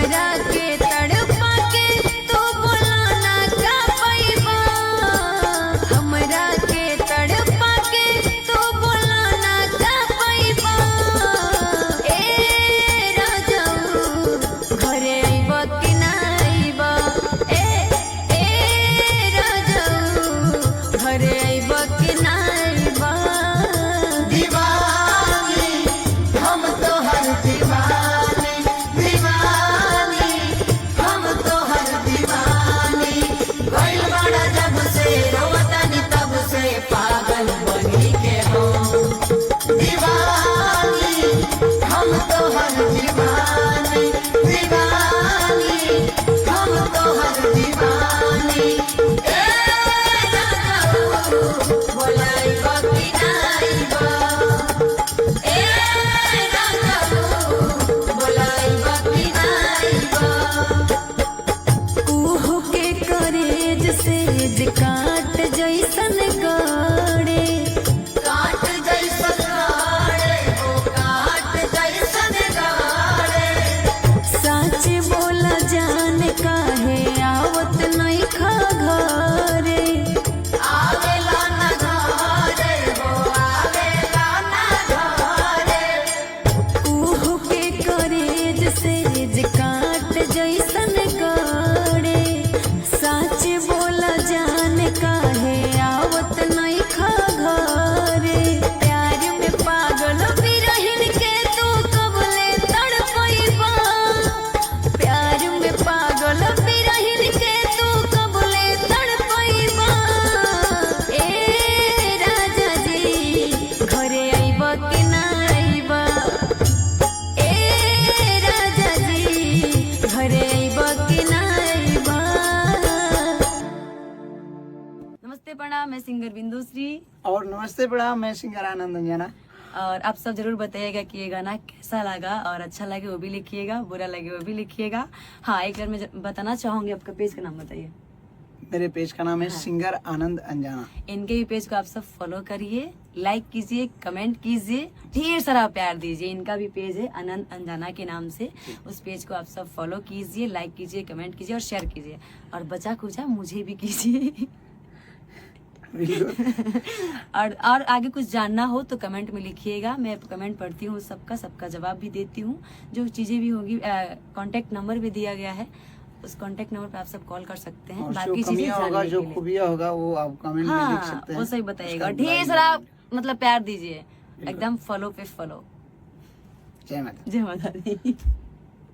हमरा के तड़पा के तू बोलाना का पैबा, हमरा के तड़पा के तू बोलाना का पैबा। ए राजाऊ घरे आइबा कि ना आइबा, ए राजाऊ घरे आइबा कि ना आइबा। दीवानी हम तो हर दीवानी, दीवानी हम तो हर दीवानी। गइल बड़ा जब से रोवतानी तब से पागल बनी के हो। दीवानी हम तो हर दीवानी, दीवानी हम तो हर दीवानी। ए राजाऊ बोलाइबा कि ना आइबा, ए राजाऊ बोलाइबा कि ना आइबा। कुहू के करेज से काट जैसन गाड़े, काट जैसन गाड़े ओ काट जैसन गाड़े। सच बोला जान काहे आवत नहीं खा घरे। आवेला ना घरे हो आवेला ना घरे। कुहू के करेज से काट जैसन गाड़े, सच बोला जान काहे आवत नहीं खा घरे। प्यार में पागल बिरहिन के तू कबले तड़पइबा, प्यार में पागल बिरहिन के तू कबले तड़पइबा। ए राजा जी घरे आइबा कि ना आइबा, ए राजा जी घरे आइबा कि ना आइबा। नमस्ते प्रणाम, मैं सिंगर बिंदुश्री। और नमस्ते प्रणाम, मैं सिंगर आनंद अंजना। और आप सब जरूर बताइएगा कि ये गाना कैसा लगा, और अच्छा लगे वो भी लिखिएगा, बुरा लगे वो भी लिखिएगा। हाँ, एक बार मैं बताना चाहूंगी, आपका पेज का नाम बताइए। मेरे पेज का नाम है सिंगर आनंद अंजना। इनके भी पेज को आप सब फॉलो करिए, लाइक कीजिए, कमेंट कीजिए, ढेर सारा प्यार दीजिए। इनका भी पेज है आनंद अंजना के नाम से, उस पेज को आप सब फॉलो कीजिए, लाइक कीजिए, कमेंट कीजिए और शेयर कीजिए, और बचा कुचा मुझे भी कीजिए। और आगे कुछ जानना हो तो कमेंट में लिखिएगा, मैं कमेंट पढ़ती हूँ, सबका जवाब भी देती हूँ। जो चीजें भी होगी, कांटेक्ट नंबर भी दिया गया है, उस कांटेक्ट नंबर पे आप सब कॉल कर सकते हैं। और बाकी जो चीजें कमियां होगा, जानने जो के लिए। खूबियां होगा वो आप कमेंट में लिख सकते हैं। वो सही बताइएगा, उसका ढेर सारा मतलब प्यार दीजिए, एकदम फॉलो पे फॉलो। जय माता। जय माता दी।